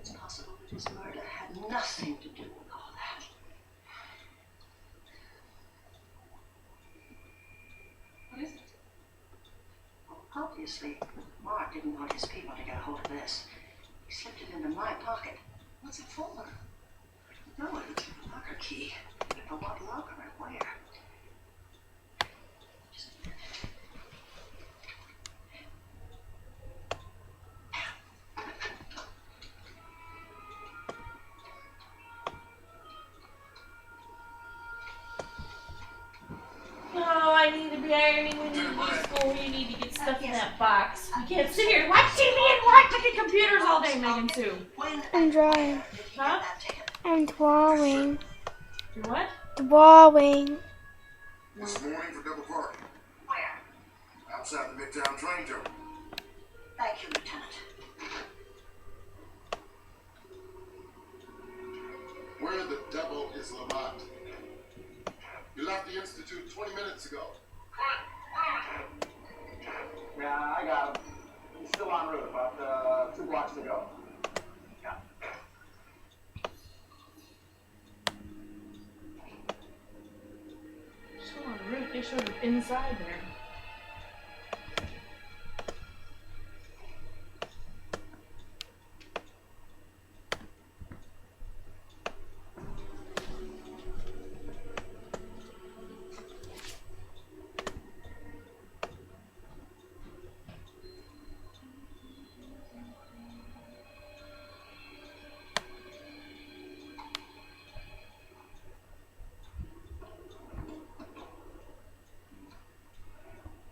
It's possible that his murder had nothing to do with all that. What is it? Well, obviously, Mark didn't want his people to get a hold of this. He slipped it into my pocket. What's it for? No, it's a locker key. But what locker and where? Just a minute. Oh, I need to be ironing. We need to go to school. We need to get stuff in that box. We can't sit here and watch TV and watch at the computers all day, Megan Sue. I'm drawing. Huh? I'm drawing. You what? Drawing. This morning for double parking. Where? Outside the Midtown train terminal. Thank you, Lieutenant. Where the devil is Lamont? You left the Institute 20 minutes ago. Yeah, I got him. He's still en route, about 2 blocks to go. Yeah. So on the route, they showed it inside there.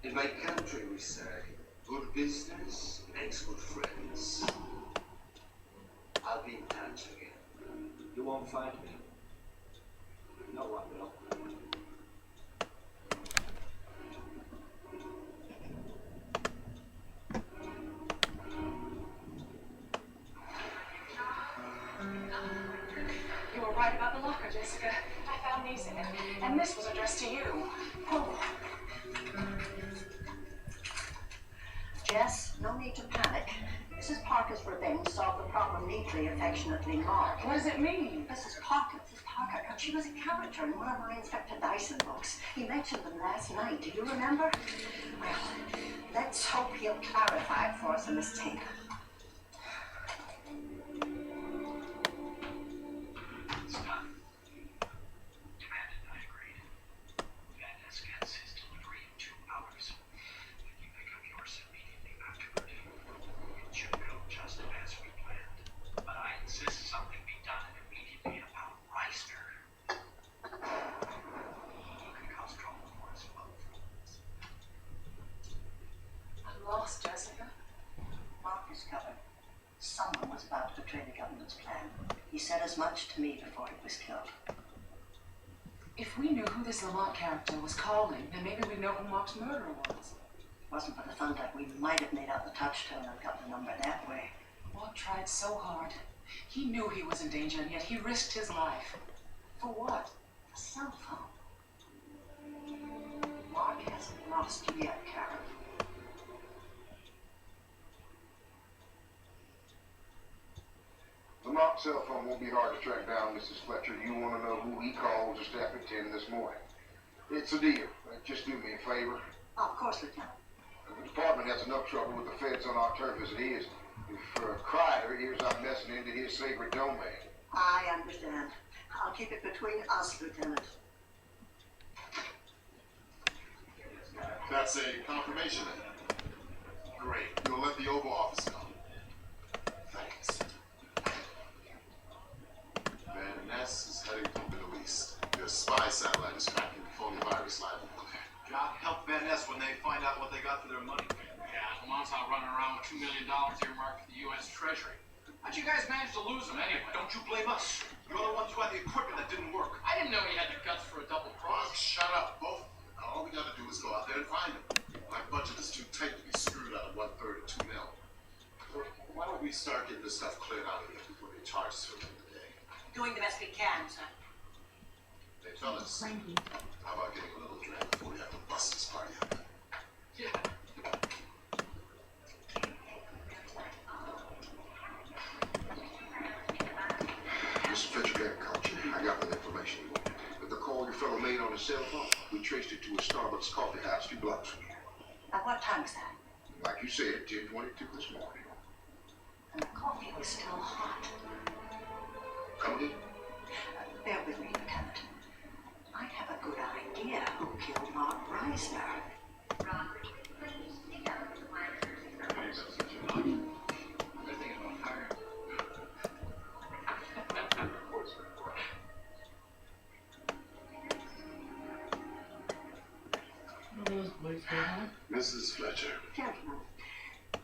In my country, we say, good business makes good friends. I'll be in touch again. You won't find me. No one will. You were right about the locker, Jessica. I found these in it. And this was addressed to you. Oh. Jess, no need to panic. Mrs. Parker's revenge solved the problem neatly, affectionately marked. What does it mean? Mrs. Parker, she was a character in one of my Inspector Dyson books. He mentioned them last night. Do you remember? Well, let's hope he'll clarify it for us in this tape. Stop. Demanded, I agreed. Van Ness gets his delivery in 2 hours. Then you pick up yours immediately afterward. It should go just as we planned. But I insist something be done immediately about Reister. You can cause trouble for us both. I'm lost, Jessica. Mark is covered. Someone was about to betray the government's plan. He said as much to me before he was killed. If we knew who this Lamont character was calling, then maybe we'd know who Mark's murderer was. Wasn't for the thunder, we might have made out the touchstone and got the number that way. Mark tried so hard. He knew he was in danger, and yet he risked his life. For what? A cell phone. Mark hasn't lost you yet, Karen. The Lamont cell phone won't be hard to track down, Mrs. Fletcher. You want to know who he called just after 10 this morning. It's a deal. Just do me a favor. Oh, of course, Lieutenant. The department has enough trouble with the feds on our turf as it is. If Kreider hears I'm messing into his sacred domain. I understand. I'll keep it between us, Lieutenant. That's a confirmation then. Great. You'll let the Oval Office know. Thanks. Van Ness is heading to the Middle East. Their spy satellite is tracking the phony virus live over there. God help Van Ness when they find out what they got for their money. Yeah, Lamont's out running around with $2 million earmarked for the U.S. Treasury. How'd you guys manage to lose him anyway? Don't you blame us. You're the ones who had the equipment that didn't work. I didn't know he had the guts for a double cross. Shut up, both. All we gotta do is go out there and find him. My budget is too tight to be screwed out of 1/3 of $2 million. Why don't we start getting this stuff cleared out of here before they charge us for the day? Doing the best we can, sir. Hey, fellas, Frankie. how about getting a little drink before we have to bust this party up? Yeah. fellow made on his cell phone. We traced it to a Starbucks coffee house 2 blocks from here. At what time was that? Like you said, 10:22 this morning. And the coffee was still hot. Come in. Bear with me, Lieutenant. I have a good idea who killed Mark Reisner. Robert, please speak up to the microphone. They're thinking about hiring. Mrs. Fletcher, Gentlemen,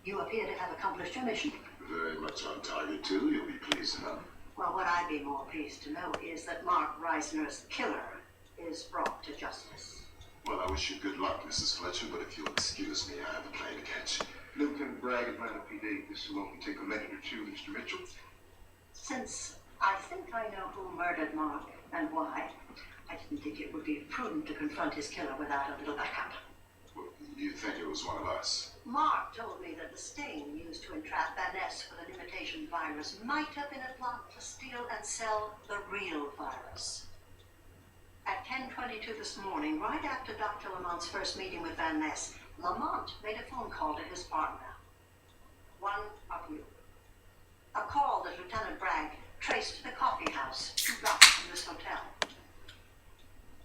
you appear to have accomplished your mission. very much on target too. You'll be pleased to know. Well, what I'd be more pleased to know is that Mark Reisner's killer is brought to justice. Well, I wish you good luck, Mrs. Fletcher, but if you'll excuse me, I have a plane to catch. Lieutenant Bragg, Atlanta PD. This will only take a minute or two, Mr. Mitchell. Since I think I know who murdered Mark and why, I didn't think it would be prudent to confront his killer without a little backup. Well, you think it was one of us? Mark told me that the sting used to entrap Van Ness with an imitation virus might have been a plot to steal and sell the real virus. At 10:22 this morning, right after Dr. Lamont's first meeting with Van Ness, Lamont made a phone call to his partner. One of you. A call that Lieutenant Bragg traced to the coffee house 2 blocks from this hotel.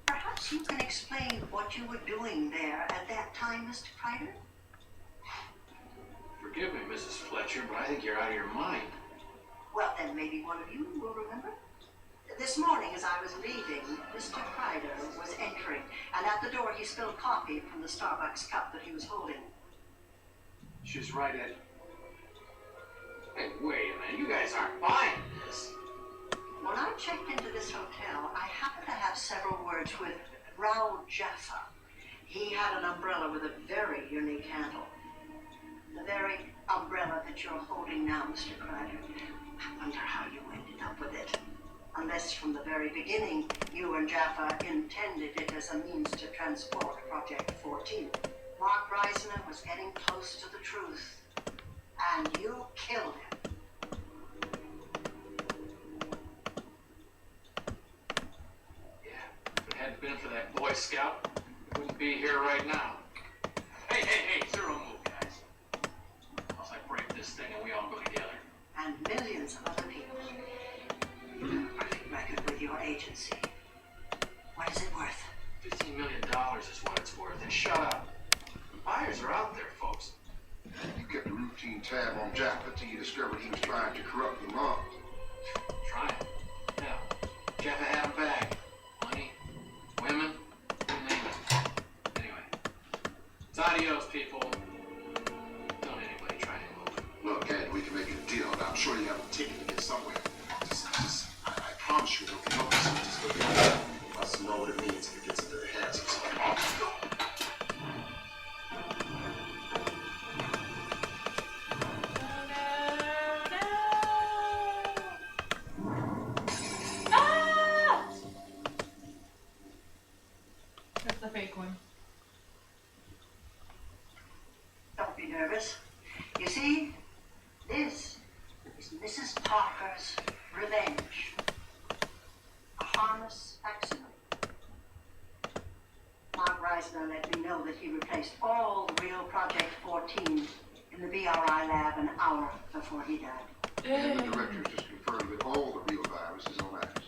Perhaps you can explain what you were doing there at that time, Mr. Kreider? Forgive me, Mrs. Fletcher, but I think you're out of your mind. Well, then maybe one of you will remember. This morning, as I was leaving, Mr. Kreider was entering, and at the door he spilled coffee from the Starbucks cup that he was holding. She's right, Ed. Hey, wait a minute. You guys aren't buying this. When I checked into this hotel, I happened to have several words with Raoul Jaffa. He had an umbrella with a very unique handle. The very umbrella that you're holding now, Mr. Kreider. I wonder how you ended up with it. Unless from the very beginning, you and Jaffa intended it as a means to transport Project 14. Mark Reisner was getting close to the truth, and you killed him. Yeah, if it hadn't been for that Boy Scout, we wouldn't be here right now. Hey, zero move, guys. Unless I break this thing and we all go together. And millions of other people. You have a perfect record with your agency. What is it worth? $15 million is what it's worth. And shut up. The buyers are out there, folks. You kept a routine tab on Jaffa till you discovered he was trying to corrupt Lamont. Trying. Yeah. Jaffa had a bag. Money, women, you name it. Anyway, it's adios, people. Don't anybody try to move. Look, Ed, we can make a deal, and I'm sure you have a ticket to get somewhere. I promise you, it'll be helpful. Just look at it. Let us know what it means if it gets into their heads. That's the fake one. Don't be nervous. You see, this is Mrs. Parker's revenge. A harmless accident. Mark Reisner let me know that he replaced all the real Project 14 in the BRI lab an hour before he died. And the director just confirmed that all the real virus is on Iris.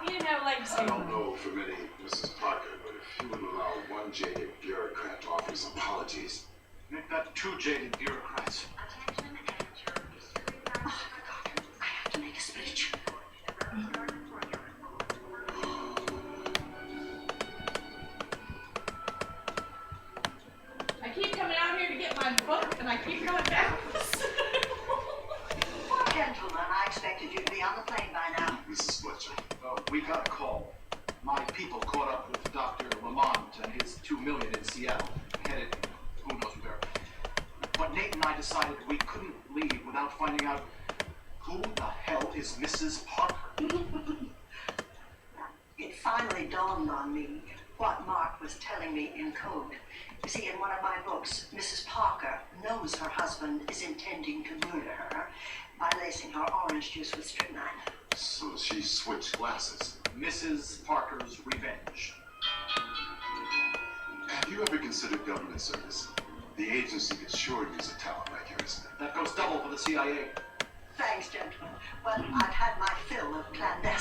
He didn't have legs. I don't know for many, Mrs. Parker, but if you would allow one jaded bureaucrat to offer his apologies. Make that 2 jaded bureaucrats. Oh, God, I have to make a speech. I keep coming out here to get my book, and I keep going down. Well, gentlemen, I expected you to be on the plane by now. Mrs. Fletcher. We got a call. My people caught up with Dr. Lamont and his 2 million in Seattle, headed who knows where. But Nate and I decided we couldn't leave without finding out who the hell is Mrs. Parker. It finally dawned on me what Mark was telling me in code. You see, in one of my books, Mrs. Parker knows her husband is intending to murder her by lacing her orange juice with strychnine. So she switched glasses. Mrs. Parker's revenge. Have you ever considered government service? The agency could sure use a talent like yours. That goes double for the CIA. Thanks, gentlemen. Well, I've had my fill of clandestine.